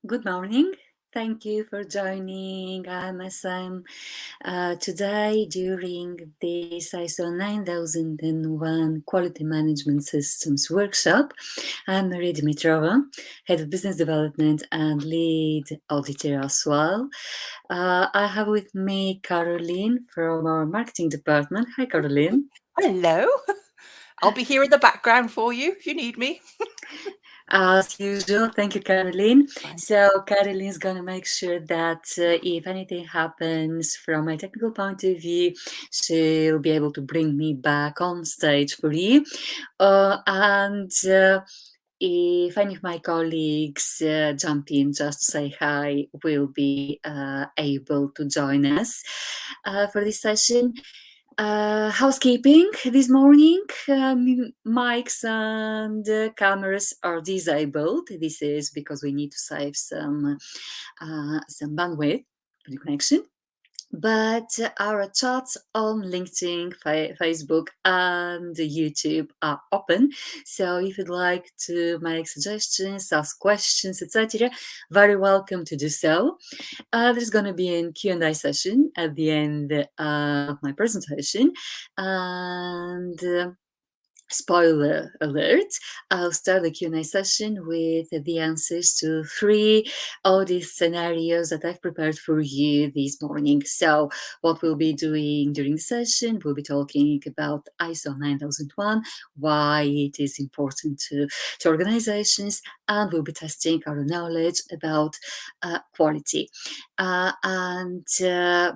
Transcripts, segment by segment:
Good morning. Thank you for joining IMSM today during this ISO 9001 Quality Management Systems workshop. I'm Maria Dimitrova, Head of Business Development and Lead Auditor as well. I have with me Caroline from our marketing department. Hi, Caroline. Hello. I'll be here in the background for you if you need me. As usual, thank you, Caroline. Fine. So, Caroline's gonna make sure that if anything happens from a technical point of view, she'll be able to bring me back on stage for you. And if any of my colleagues jump in just to say hi, will be able to join us for this session. Housekeeping this morning, mics and cameras are disabled. This is because we need to save some bandwidth for the connection. But our chats on LinkedIn, Facebook, and YouTube are open. So if you'd like to make suggestions, ask questions, etc., very welcome to do so. There's going to be a Q&A session at the end of my presentation. And spoiler alert, I'll start the Q&A session with the answers to 3 audit scenarios that I've prepared for you this morning. So what we'll be doing during the session, we'll be talking about ISO 9001, why it is important to organizations, and we'll be testing our knowledge about quality. And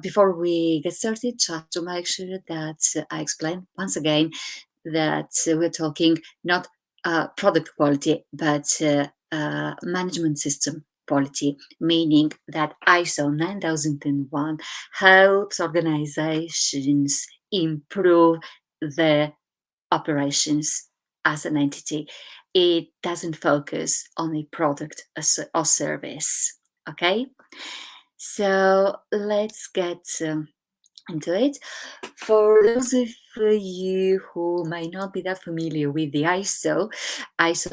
before we get started, just to make sure that I explain once again that we're talking not product quality, but management system quality, meaning that ISO 9001 helps organizations improve their operations as an entity. It doesn't focus on a product or service. Okay, so let's get into it. For those of you who may not be that familiar with the ISO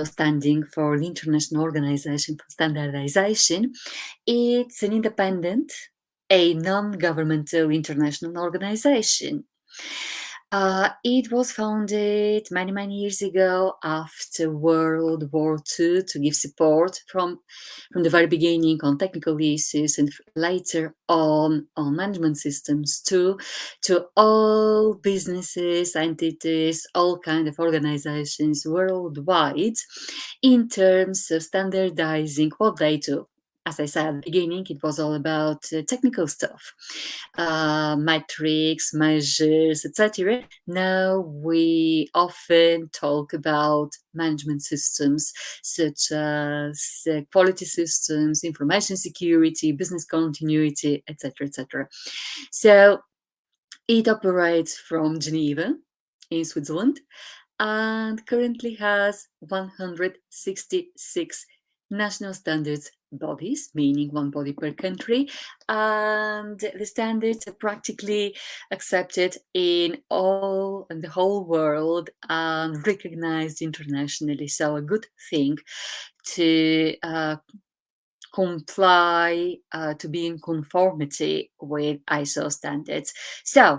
standing for the International Organization for Standardization, it's an independent, a non-governmental international organization. It was founded many years ago after World War II to give support from the very beginning on technical issues and later on management systems to all businesses, entities, all kind of organizations worldwide in terms of standardizing what they do. As I said at the beginning, it was all about technical stuff, metrics, measures, etc. Now we often talk about management systems such as quality systems, information security, business continuity, etc., etc. So it operates from Geneva in Switzerland and currently has 166 national standards bodies, meaning one body per country, and the standards are practically accepted in the whole world and recognized internationally. So a good thing to comply, to be in conformity with ISO standards. So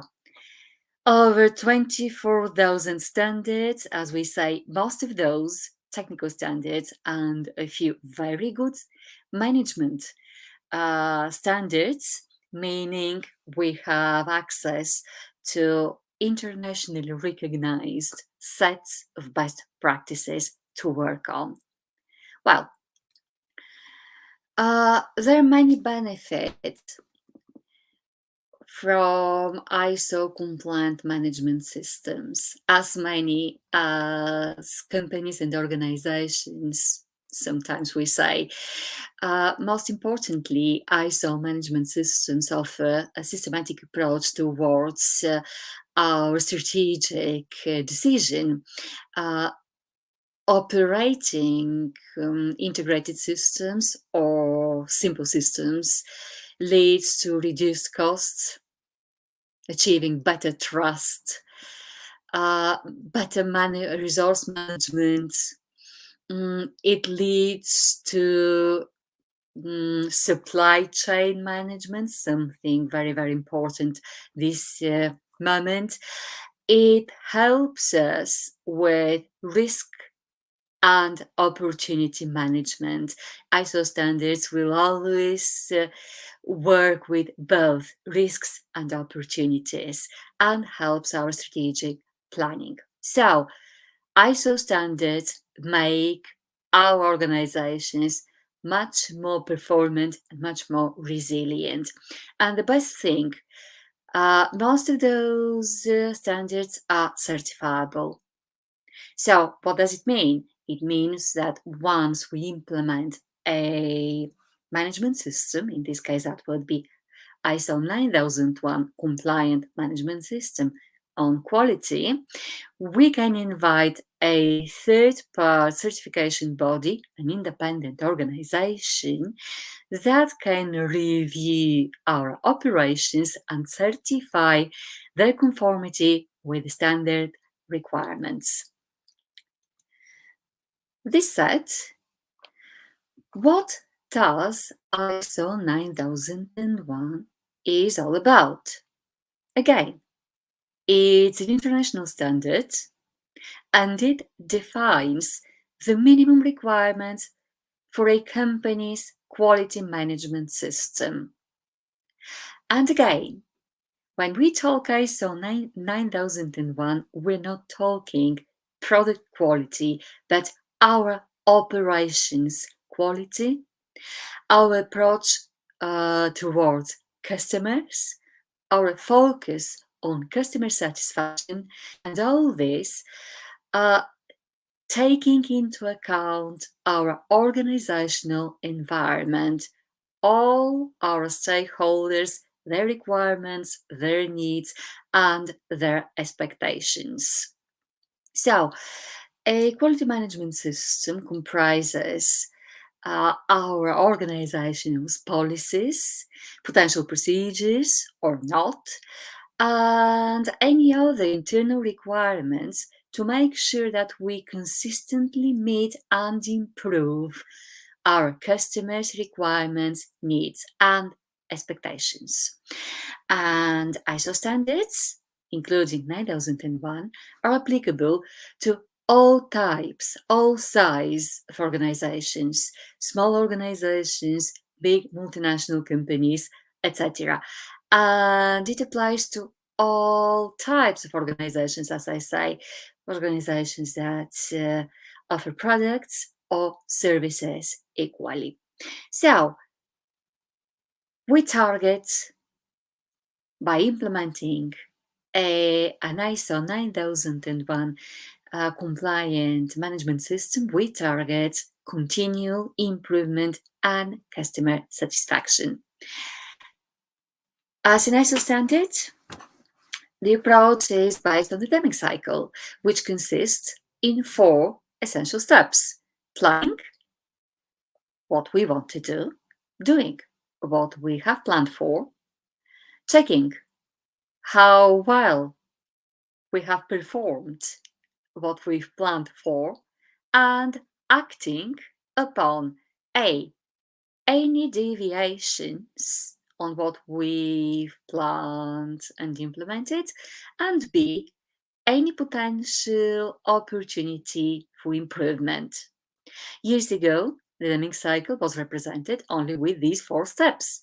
over 24,000 standards, as we say, most of those technical standards and a few very good management standards, meaning we have access to internationally recognized sets of best practices to work on. Well, there are many benefits from ISO compliant management systems, as many as companies and organizations. Sometimes we say, most importantly, ISO management systems offer a systematic approach towards our strategic decision. Operating integrated systems or simple systems leads to reduced costs, achieving better trust, better resource management. It leads to supply chain management, something very, very important this moment. It helps us with risk and opportunity management. ISO standards will always work with both risks and opportunities and helps our strategic planning. So, ISO standards make our organizations much more performant and much more resilient. And the best thing, most of those standards are certifiable. So, what does it mean? It means that once we implement a management system, in this case, that would be ISO 9001 compliant management system on quality, we can invite a third part certification body, an independent organization, that can review our operations and certify their conformity with standard requirements. This said, what does ISO 9001 is all about? Again, it's an international standard and it defines the minimum requirements for a company's quality management system. And again, when we talk ISO 9001, we're not talking product quality, but our operations quality, our approach towards customers, our focus on customer satisfaction, and all this taking into account our organizational environment, all our stakeholders, their requirements, their needs, and their expectations. So, a quality management system comprises our organization's policies, potential procedures or not, and any other internal requirements to make sure that we consistently meet and improve our customers' requirements, needs, and expectations. And ISO standards, including 9001, are applicable to all types, all size of organizations, small organizations, big multinational companies, etc. And it applies to all types of organizations, as I say, organizations that offer products or services equally. So, we target by implementing an ISO 9001 compliant management system, we target continual improvement and customer satisfaction. As an ISO standard, the approach is based on the planning cycle, which consists in 4 essential steps: planning, what we want to do, doing what we have planned for, checking how well we have performed what we've planned for, and acting upon A, any deviations on what we've planned and implemented, and B, any potential opportunity for improvement. Years ago, the learning cycle was represented only with these 4 steps.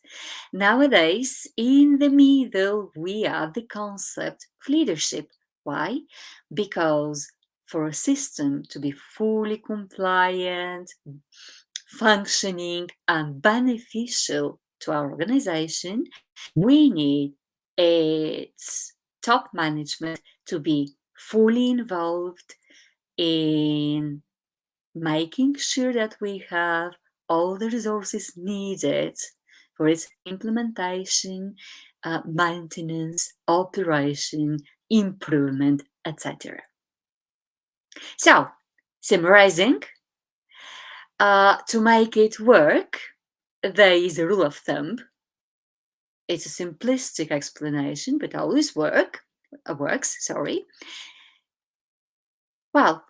Nowadays, in the middle, we add the concept of leadership. Why? Because for a system to be fully compliant, functioning, and beneficial to our organization, we need its top management to be fully involved in making sure that we have all the resources needed for its implementation, maintenance, operation, improvement, etc. So, summarizing, to make it work, there is a rule of thumb. It's a simplistic explanation, but always works. Well,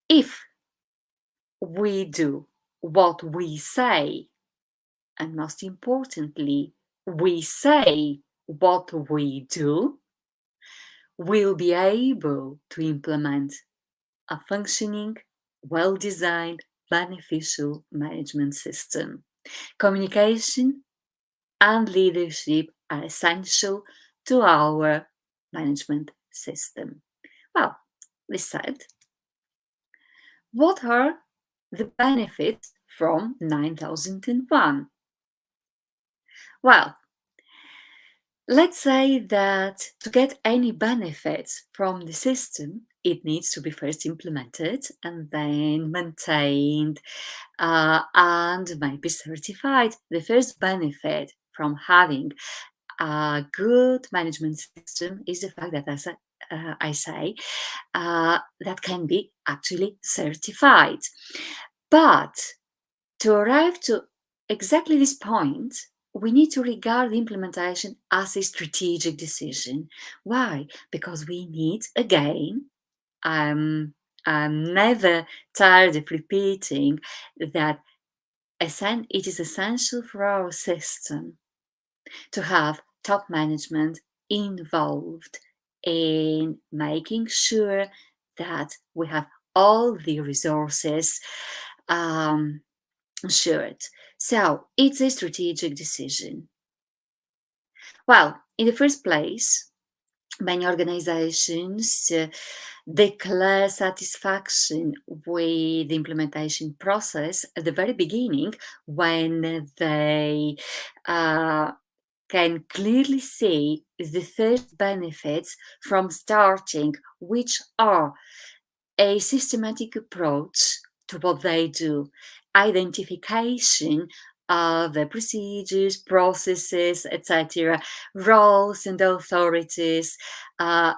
if we do what we say, and most importantly, we say what we do, we'll be able to implement a functioning, well-designed, beneficial management system. Communication and leadership are essential to our management system. Well, this said, what are the benefits from 9001? Well, let's say that to get any benefits from the system, it needs to be first implemented and then maintained and maybe certified. The first benefit from having a good management system is the fact that, as I say, that can be actually certified. But to arrive to exactly this point, we need to regard the implementation as a strategic decision. Why? Because we need, again, I'm never tired of repeating that it is essential for our system to have top management involved in making sure that we have all the resources assured. So it's a strategic decision. Well, in the first place, many organizations declare satisfaction with the implementation process at the very beginning when they can clearly see the first benefits from starting, which are a systematic approach to what they do, identification of the procedures, processes, etc., roles and authorities, uh,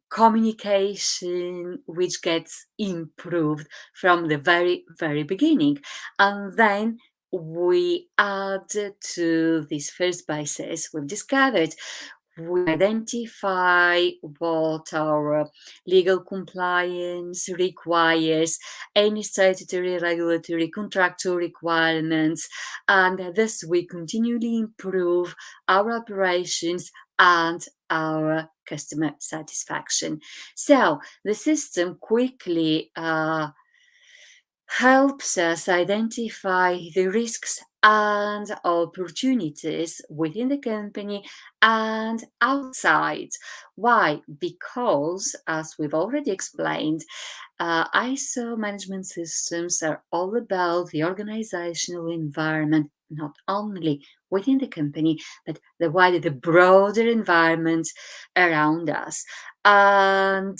communication which gets improved from the very, very beginning. And then we add to this first basis we've discovered, we identify what our legal compliance requires, any statutory, regulatory, contractual requirements, and thus we continually improve our operations and our customer satisfaction. So the system quickly helps us identify the risks and opportunities within the company and outside. Why? Because, as we've already explained, ISO management systems are all about the organizational environment, not only within the company, but the broader environment around us. And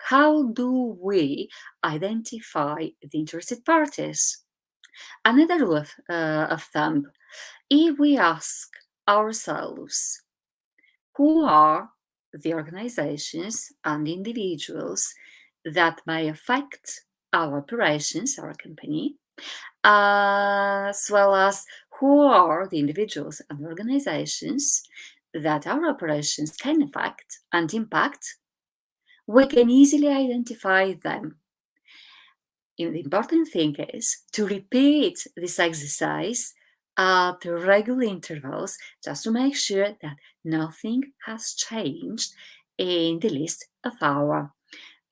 how do we identify the interested parties? Another rule of thumb, if we ask ourselves who are the organizations and individuals that may affect our operations, our company, as well as who are the individuals and organizations that our operations can affect and impact, we can easily identify them. The important thing is to repeat this exercise at regular intervals just to make sure that nothing has changed in the list of our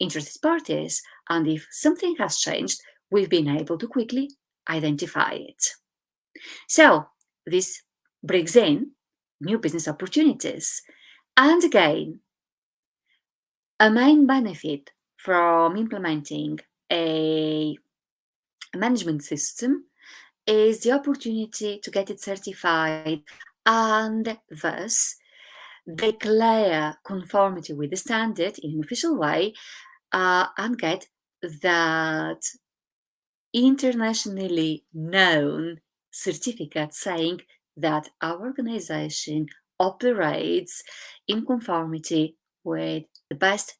interested parties. And if something has changed, we've been able to quickly identify it. So this brings in new business opportunities. And again, a main benefit from implementing a management system is the opportunity to get it certified and thus declare conformity with the standard in an official way and get that internationally known certificate saying that our organization operates in conformity with the best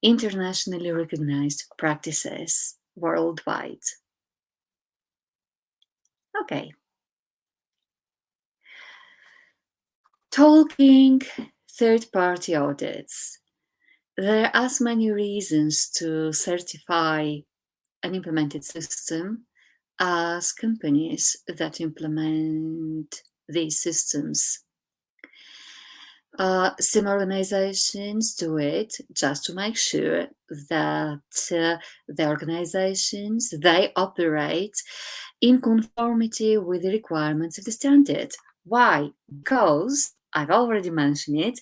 internationally recognized practices worldwide. Okay. Talking third-party audits. There are as many reasons to certify an implemented system as companies that implement these systems. Some organizations do it just to make sure that the organizations they operate in conformity with the requirements of the standard. Why? Because I've already mentioned it.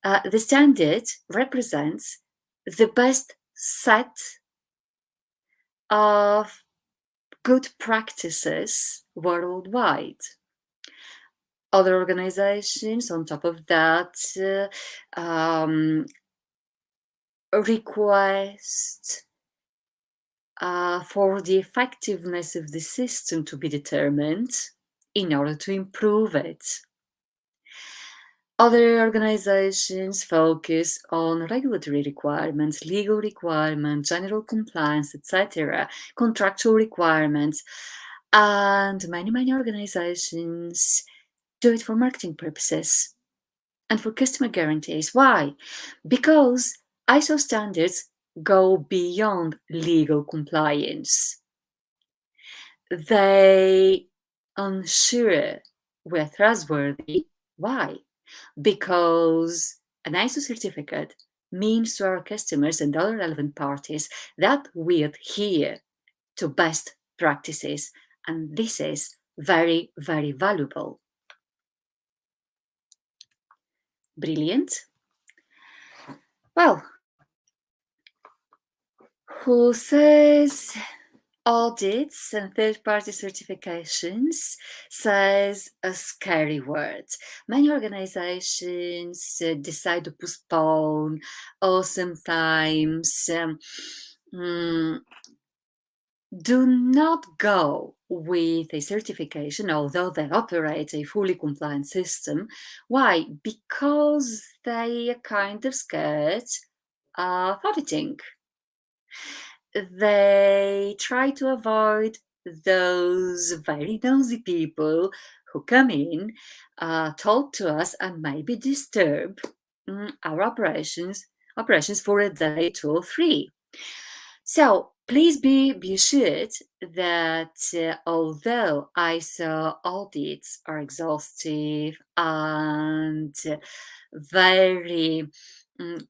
The standard represents the best set of good practices worldwide. Other organizations, on top of that, request for the effectiveness of the system to be determined in order to improve it. Other organizations focus on regulatory requirements, legal requirements, general compliance, etc., contractual requirements, and many organizations do it for marketing purposes and for customer guarantees. Why? Because ISO standards go beyond legal compliance. They ensure we're trustworthy. Why? Because an ISO certificate means to our customers and other relevant parties that we adhere to best practices, and this is very valuable. Brilliant. Well, who says audits and third-party certifications says a scary word. Many organizations decide to postpone or sometimes do not go with a certification, although they operate a fully compliant system. Why? Because they are kind of scared of auditing. They try to avoid those very nosy people who come in, talk to us, and maybe disturb our operations for a day, 2 or 3. So please be assured that although ISO audits are exhaustive and very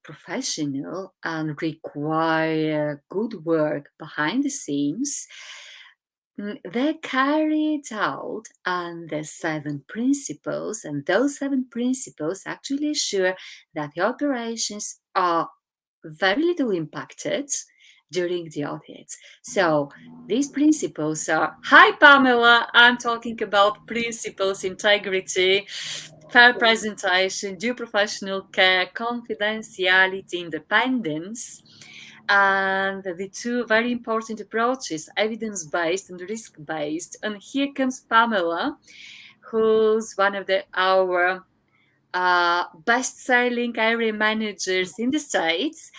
professional and require good work behind the scenes, they're carried out under 7 principles, and those 7 principles actually ensure that the operations are very little impacted during the audits. So these principles are, hi Pamela, I'm talking about principles: integrity, fair presentation, due professional care, confidentiality, independence, and the 2 very important approaches, evidence-based and risk-based. And here comes Pamela, who's one of our best-selling area managers in the States,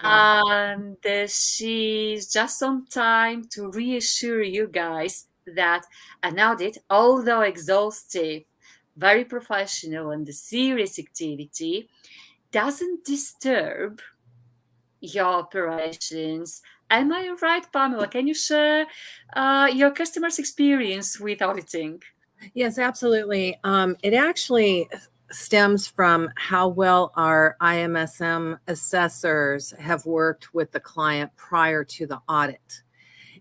and she's just on time to reassure you guys that an audit, although exhaustive, very professional and a serious activity, doesn't disturb your operations. Am I right, Pamela? Can you share your customers' experience with auditing? Yes, absolutely. It actually stems from how well our IMSM assessors have worked with the client prior to the audit.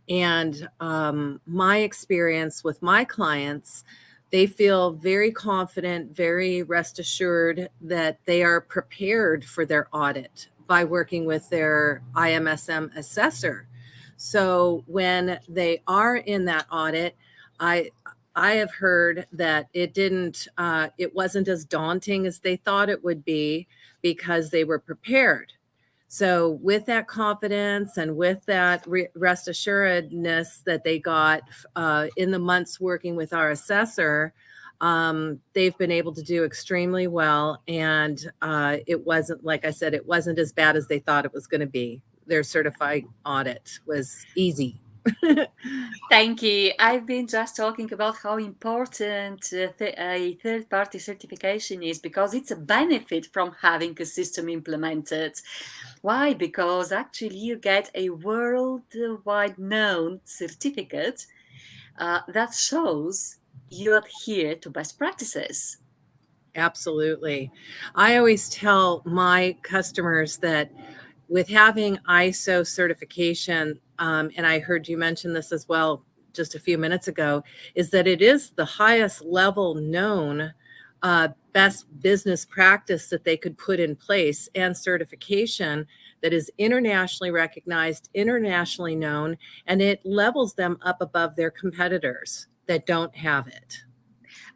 And my experience with my clients, they feel very confident, very rest assured that they are prepared for their audit by working with their IMSM assessor. So when they are in that audit, I have heard that it wasn't as daunting as they thought it would be because they were prepared. So with that confidence and with that rest assuredness that they got in the months working with our assessor, they've been able to do extremely well. And it wasn't, like I said, it wasn't as bad as they thought it was going to be. Their certified audit was easy. Thank you. I've been just talking about how important a third-party certification is because it's a benefit from having a system implemented. Why? Because actually you get a worldwide known certificate that shows you adhere to best practices. Absolutely. I always tell my customers that with having ISO certification, and I heard you mention this as well just a few minutes ago, is that it is the highest level known best business practice that they could put in place and certification that is internationally recognized, internationally known, and it levels them up above their competitors that don't have it.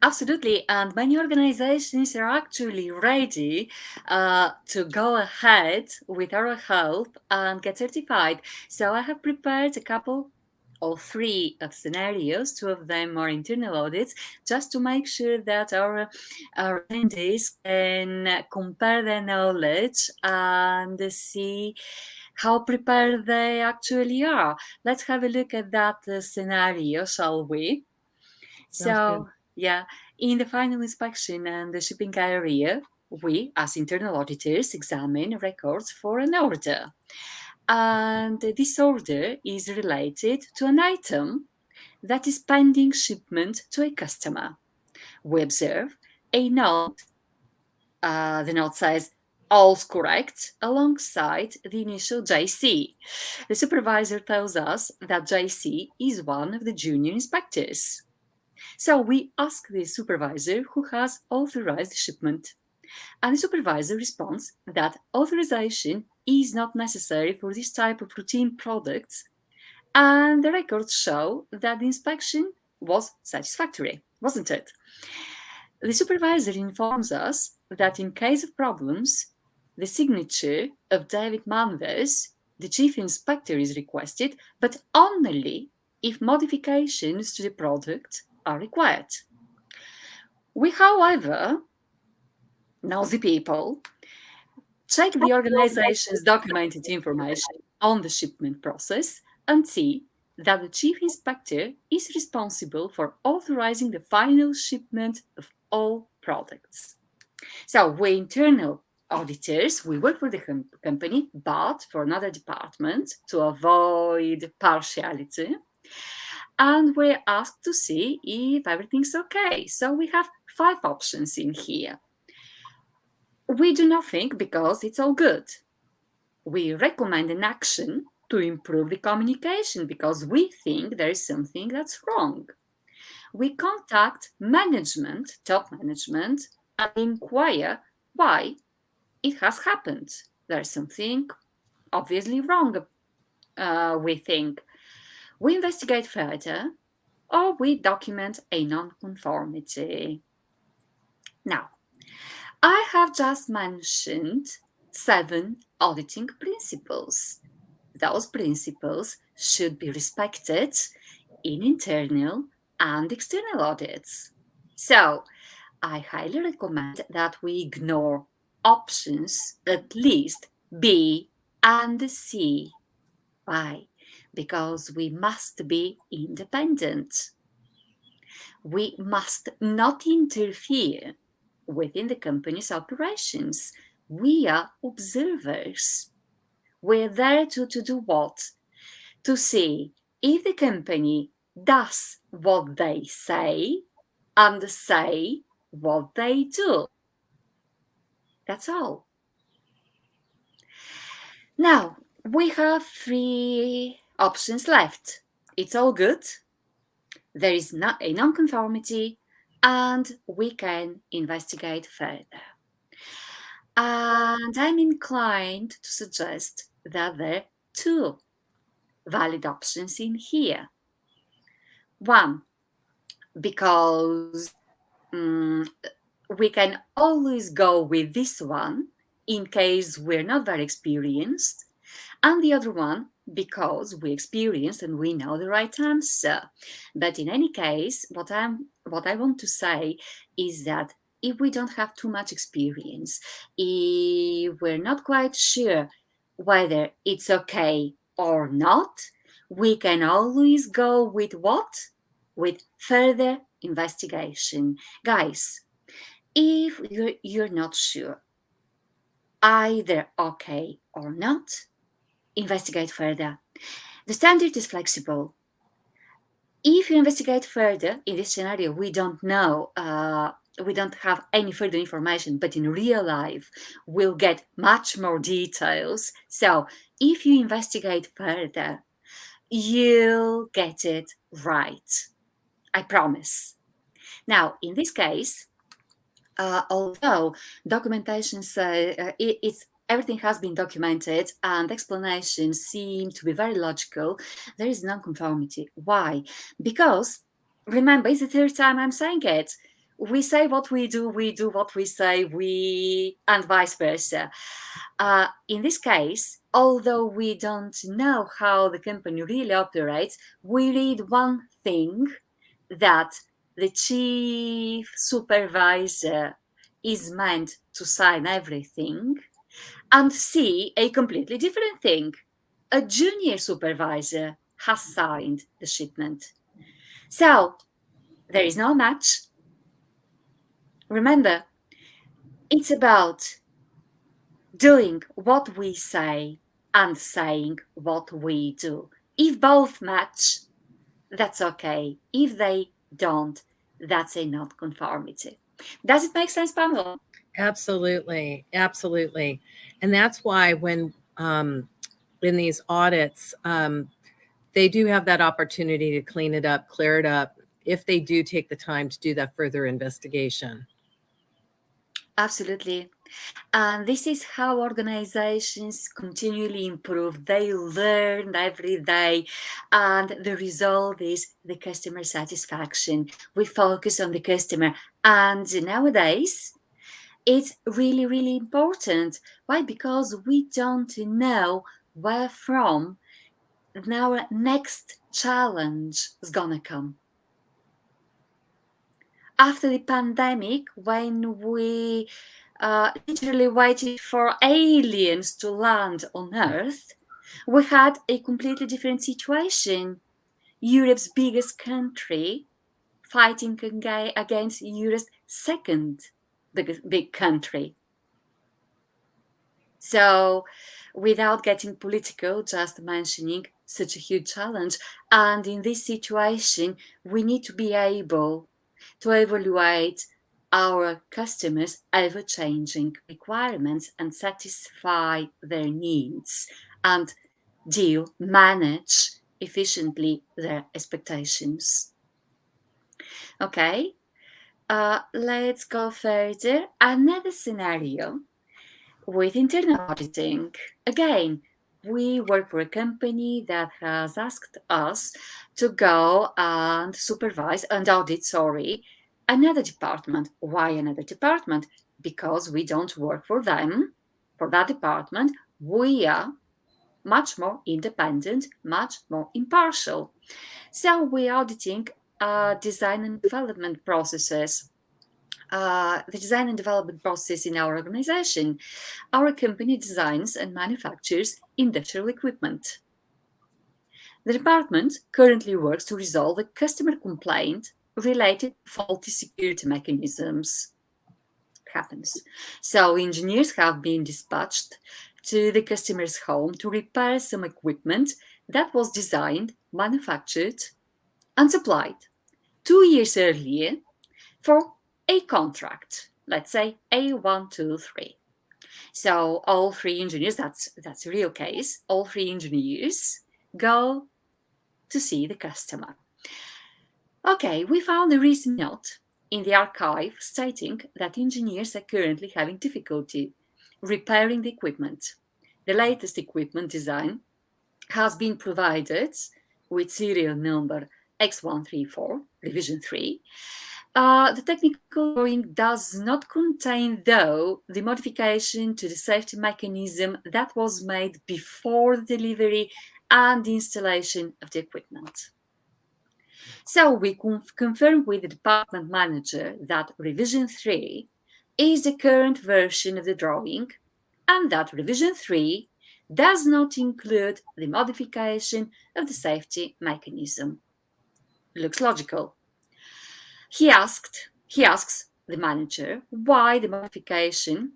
Absolutely, and many organizations are actually ready to go ahead with our help and get certified. So I have prepared a couple or three of scenarios. Two of them are internal audits, just to make sure that our attendees can compare their knowledge and see how prepared they actually are. Let's have a look at that scenario, shall we? Sounds good. So, yeah, in the final inspection and the shipping area, we, as internal auditors, examine records for an order. And this order is related to an item that is pending shipment to a customer. We observe a note. The note says, all's correct, alongside the initial JC. The supervisor tells us that JC is one of the junior inspectors. So we ask the supervisor who has authorized the shipment. And the supervisor responds that authorization is not necessary for this type of routine products, and the records show that the inspection was satisfactory, wasn't it? The supervisor informs us that in case of problems, the signature of David Manvers, the chief inspector, is requested, but only if modifications to the product are required. We, however, nosy people, check the organization's documented information on the shipment process and see that the chief inspector is responsible for authorizing the final shipment of all products. So we internal auditors, we work for the company, but for another department to avoid partiality. And we're asked to see if everything's okay. So we have 5 options in here. We do nothing because it's all good. We recommend an action to improve the communication because we think there is something that's wrong. We contact management, top management, and inquire why it has happened. There's something obviously wrong, we think. We investigate further, or we document a non-conformity. Now, I have just mentioned 7 auditing principles. Those principles should be respected in internal and external audits. So, I highly recommend that we ignore options at least B and C. Why? Because we must be independent. We must not interfere within the company's operations. We are observers. We're there to do what? To see if the company does what they say and say what they do. That's all. Now, we have 3 options left. It's all good. There is not a non-conformity, and we can investigate further. And I'm inclined to suggest that there are 2 valid options in here. 1, because we can always go with this one in case we're not very experienced, and the other one because we're experienced and we know the right answer. But in any case, what I want to say is that if we don't have too much experience, if we're not quite sure whether it's okay or not, we can always go with what? With further investigation. Guys, if you're not sure, either okay or not, investigate further. The standard is flexible. If you investigate further, in this scenario, we don't know, we don't have any further information, but in real life, we'll get much more details. So if you investigate further, you'll get it right. I promise. Now, in this case, although documentation say it's everything has been documented and explanations seem to be very logical, there is non-conformity. Why? Because remember, it's the third time I'm saying it. We say what we do what we say, and vice versa. In this case, although we don't know how the company really operates, we read one thing, that the chief supervisor is meant to sign everything, and see a completely different thing. A junior supervisor has signed the shipment. So there is no match. Remember, it's about doing what we say and saying what we do. If both match, that's okay. If they don't, that's a non-conformity. Does it make sense, Pamela? Absolutely. Absolutely. And that's why when in these audits, they do have that opportunity to clean it up, clear it up, if they do take the time to do that further investigation. Absolutely. And this is how organizations continually improve. They learn every day, and the result is the customer satisfaction. We focus on the customer, and nowadays it's really, really important. Why? Because we don't know where from our next challenge is gonna come. After the pandemic, when we literally waited for aliens to land on Earth, we had a completely different situation. Europe's biggest country fighting against Europe's second big country. So, without getting political, just mentioning such a huge challenge. And in this situation, we need to be able to evaluate our customers' ever-changing requirements and satisfy their needs, and manage efficiently their expectations. Okay, let's go further. Another scenario with internal auditing. Again, we work for a company that has asked us to go and supervise and audit, another department. Why another department? Because we don't work for them, for that department. We are much more independent, much more impartial. So we're auditing design and development processes. The design and development process in our organization. Our company designs and manufactures industrial equipment. The department currently works to resolve a customer complaint related to faulty security mechanisms. Happens. So engineers have been dispatched to the customer's home to repair some equipment that was designed, manufactured, and supplied 2 years earlier for a contract, let's say A1, 2, 3. So all three engineers, that's a real case, all three engineers go to see the customer. Okay, we found a recent note in the archive stating that engineers are currently having difficulty repairing the equipment. The latest equipment design has been provided with serial number X134, revision 3. The technical drawing does not contain, though, the modification to the safety mechanism that was made before the delivery and the installation of the equipment. So we confirm with the department manager that revision 3 is the current version of the drawing, and that revision 3 does not include the modification of the safety mechanism. Looks logical. He asks the manager why the modification.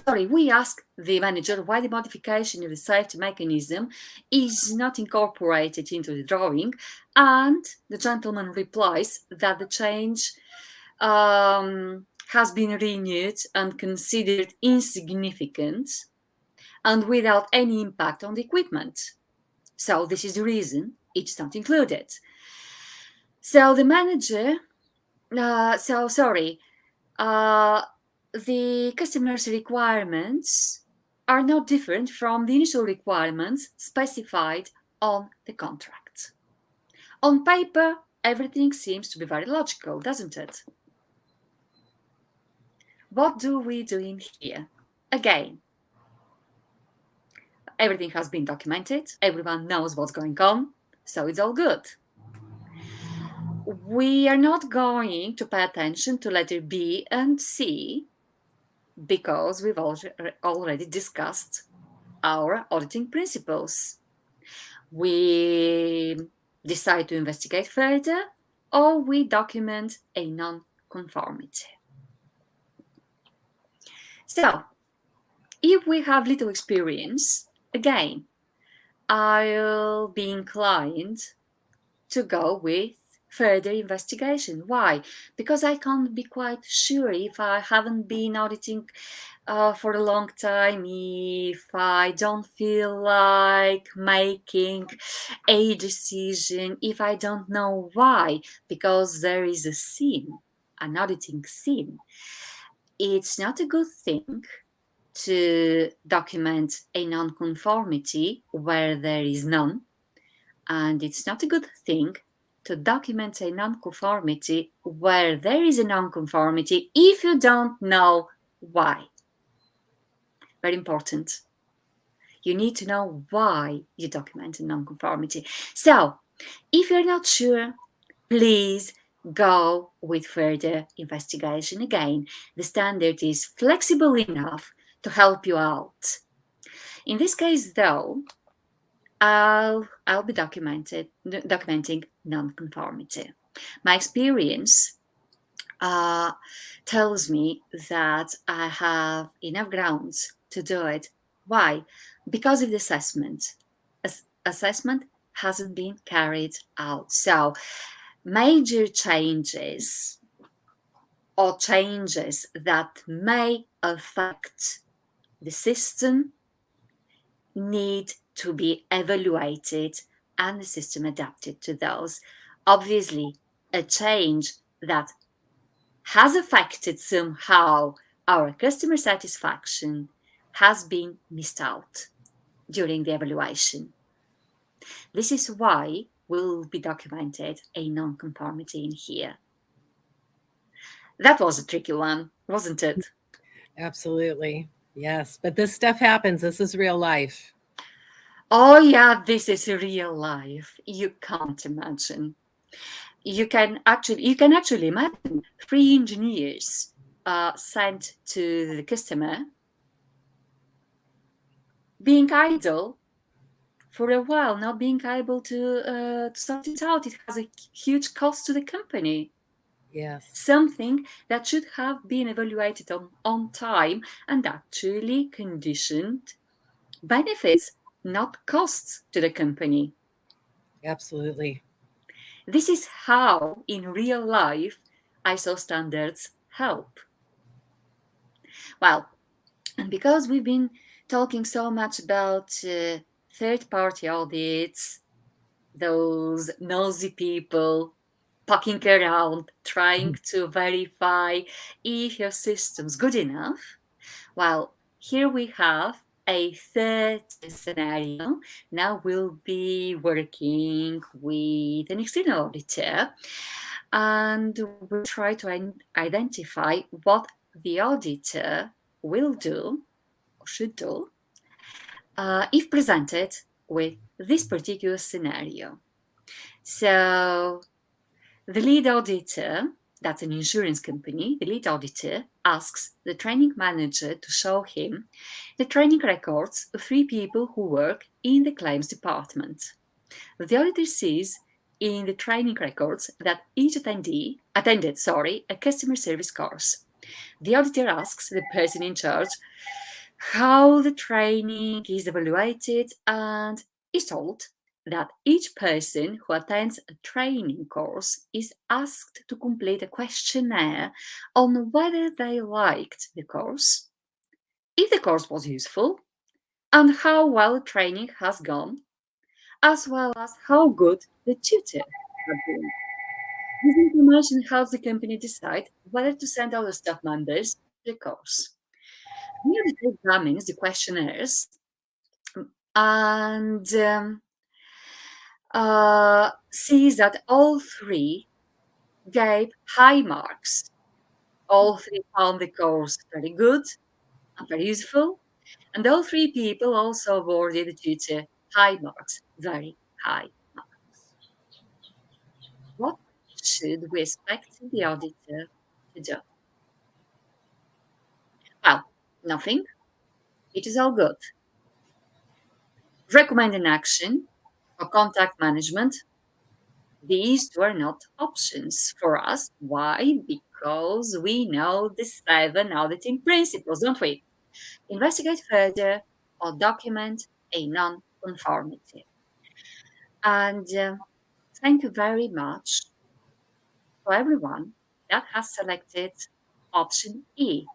We ask the manager why the modification of the safety mechanism is not incorporated into the drawing, and the gentleman replies that the change has been renewed and considered insignificant and without any impact on the equipment. So this is the reason it's not included. So the manager, the customer's requirements are not different from the initial requirements specified on the contract. On paper, everything seems to be very logical, doesn't it? What do we do in here? Again, everything has been documented, everyone knows what's going on, so it's all good. We are not going to pay attention to letter B and C because we've already discussed our auditing principles. We decide to investigate further, or we document a non-conformity. So, if we have little experience, again, I'll be inclined to go with further investigation. Why? Because I can't be quite sure if I haven't been auditing for a long time, if I don't feel like making a decision, if I don't know why, because there is a sin, an auditing sin. It's not a good thing to document a non-conformity where there is none, and it's not a good thing to document a non-conformity where there is a non-conformity if you don't know why. Very important. You need to know why you document a non-conformity. So, if you're not sure, please go with further investigation. Again, the standard is flexible enough to help you out. In this case, though, I'll be documenting non-conformity. My experience tells me that I have enough grounds to do it. Why? Because of the assessment. Assessment hasn't been carried out. So major changes or changes that may affect the system need to be evaluated and the system adapted to those. Obviously, a change that has affected somehow our customer satisfaction has been missed out during the evaluation. This is why will be documented a non-conformity in here. That was a tricky one, wasn't it? Absolutely. Yes. But this stuff happens. This is real life. Oh yeah, this is real life. You can't imagine. You can actually imagine 3 engineers sent to the customer being idle for a while, not being able to sort it out. It has a huge cost to the company. Yes. Something that should have been evaluated on time and actually conditioned benefits, not costs to the company. Absolutely. This is how, in real life, ISO standards help. Well, and because we've been talking so much about third-party audits, those nosy people poking around, trying to verify if your system's good enough, well, here we have a third scenario. Now we'll be working with an external auditor and we'll try to identify what the auditor will do or should do if presented with this particular scenario. So the lead auditor, that's an insurance company, the lead auditor asks the training manager to show him the training records of 3 people who work in the claims department. The auditor sees in the training records that each attendee attended a customer service course. The auditor asks the person in charge how the training is evaluated and is told that each person who attends a training course is asked to complete a questionnaire on whether they liked the course, if the course was useful, and how well training has gone, as well as how good the tutor had been. This information helps the company decide whether to send other staff members to the course. The auditor examines the questionnaires and sees that all 3 gave high marks. All 3 found the course very good and very useful, and all 3 people also awarded the tutor high marks, very high marks. What should we expect the auditor to do? Well, nothing. It is all good. Recommend an action or contact management. These 2 are not options for us. Why? Because we know the 7 auditing principles, don't we? Investigate further or document a non-conformity. And thank you very much for everyone that has selected option E,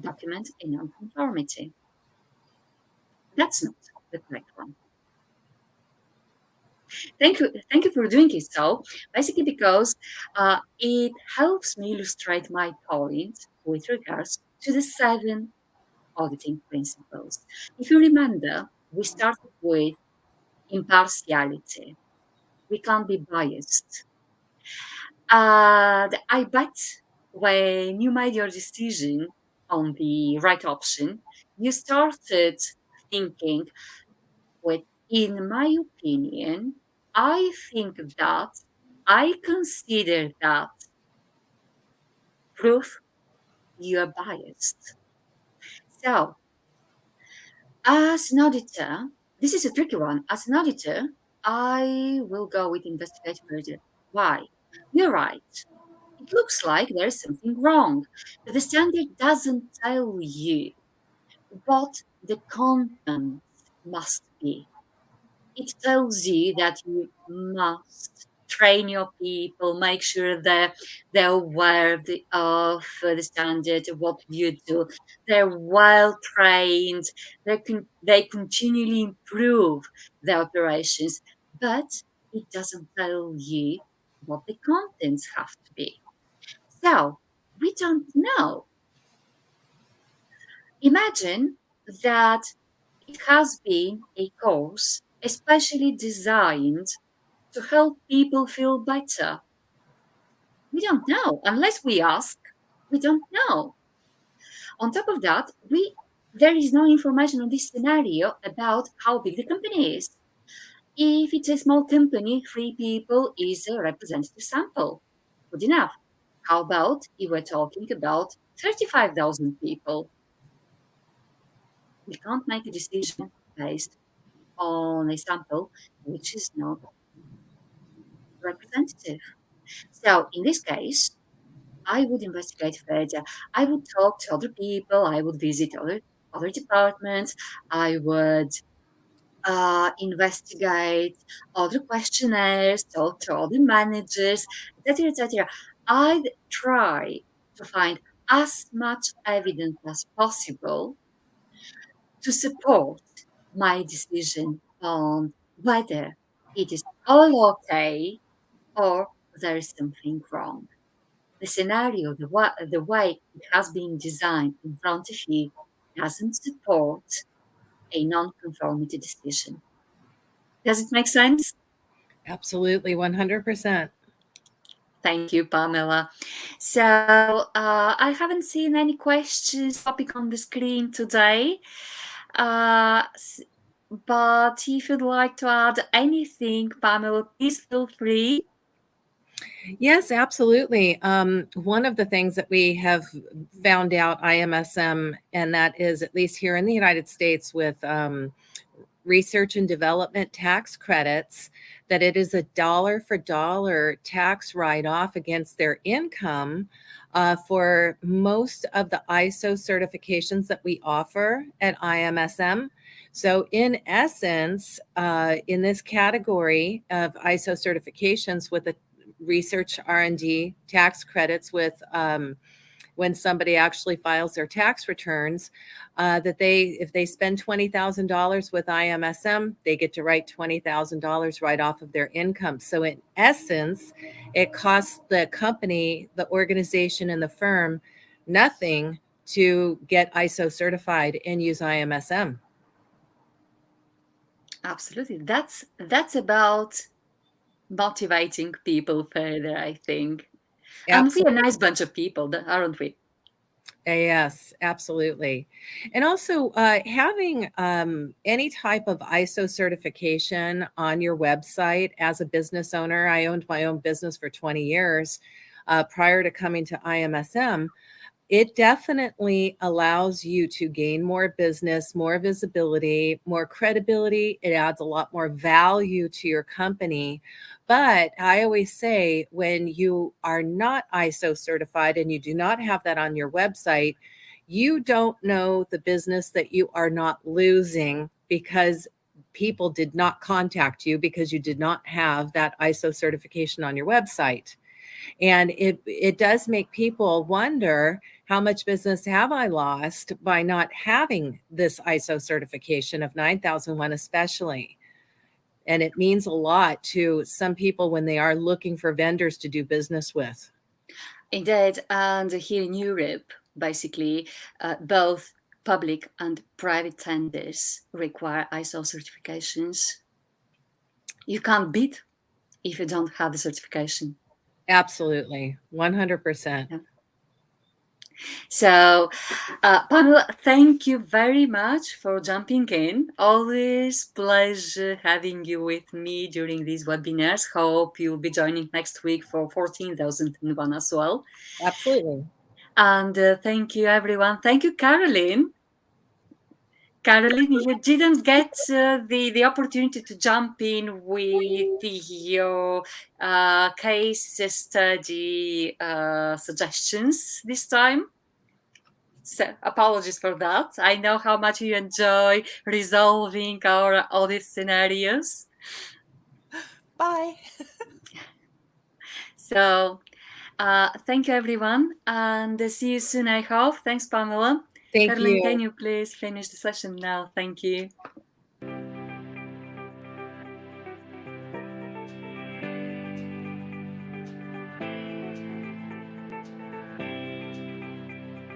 document a non-conformity. That's not the correct one. Thank you for doing it. So basically, because it helps me illustrate my point with regards to the 7 auditing principles. If you remember, we started with impartiality. We can't be biased. And I bet when you made your decision on the right option, you started thinking, with, in my opinion, I think that I consider that proof you are biased. So, as an auditor, this is a tricky one. As an auditor, I will go with investigate further. Why? You're right. It looks like there's something wrong, but the standard doesn't tell you what the content must be. It tells you that you must train your people, make sure they're aware of the standard, of what you do. They're well trained. They continually improve their operations, but it doesn't tell you what the contents have to be. So we don't know. Imagine that it has been a course especially designed to help people feel better. We don't know. Unless we ask, we don't know. On top of that, there is no information on this scenario about how big the company is. If it's a small company, 3 people is a representative sample. Good enough. How about if we're talking about 35,000 people? We can't make a decision based on a sample which is not representative. So in this case, I would investigate further. I would talk to other people. I would visit other departments. I would investigate other questionnaires, talk to other managers, etc., etc. I'd try to find as much evidence as possible to support my decision on whether it is all okay or there is something wrong. The scenario, the way it has been designed in front of you, doesn't support a non-conformity decision. Does it make sense? Absolutely, 100%. Thank you, Pamela. So I haven't seen any questions popping on the screen today. But if you'd like to add anything, Pamela, please feel free. Yes, absolutely. One of the things that we have found out IMSM, and that is at least here in the United States with research and development tax credits, that it is a dollar for dollar tax write-off against their income for most of the ISO certifications that we offer at IMSM. So in essence, in this category of ISO certifications with the research R&D tax credits with when somebody actually files their tax returns, that if they spend $20,000 with IMSM, they get to write $20,000 right off of their income. So in essence, it costs the company, the organization, and the firm nothing to get ISO certified and use IMSM. Absolutely. That's about motivating people further, I think. And we're a nice bunch of people, aren't we? Yes, absolutely. And also having any type of ISO certification on your website as a business owner. I owned my own business for 20 years prior to coming to IMSM. It definitely allows you to gain more business, more visibility, more credibility. It adds a lot more value to your company. But I always say when you are not ISO certified and you do not have that on your website, you don't know the business that you are not losing because people did not contact you because you did not have that ISO certification on your website. And it does make people wonder, how much business have I lost by not having this ISO certification of 9001 especially? And it means a lot to some people when they are looking for vendors to do business with. Indeed, and here in Europe, basically, both public and private tenders require ISO certifications. You can't bid if you don't have the certification. Absolutely, 100%. Yeah. So, Pamela, thank you very much for jumping in. Always pleasure having you with me during these webinars. Hope you'll be joining next week for 14,001 as well. Absolutely. And thank you, everyone. Thank you, Caroline. Caroline, you didn't get the opportunity to jump in with your case study suggestions this time. So apologies for that. I know how much you enjoy resolving our audit scenarios. Bye. So thank you, everyone, and see you soon, I hope. Thanks, Pamela. Thank Caroline, you. can you please finish the session now? Thank you.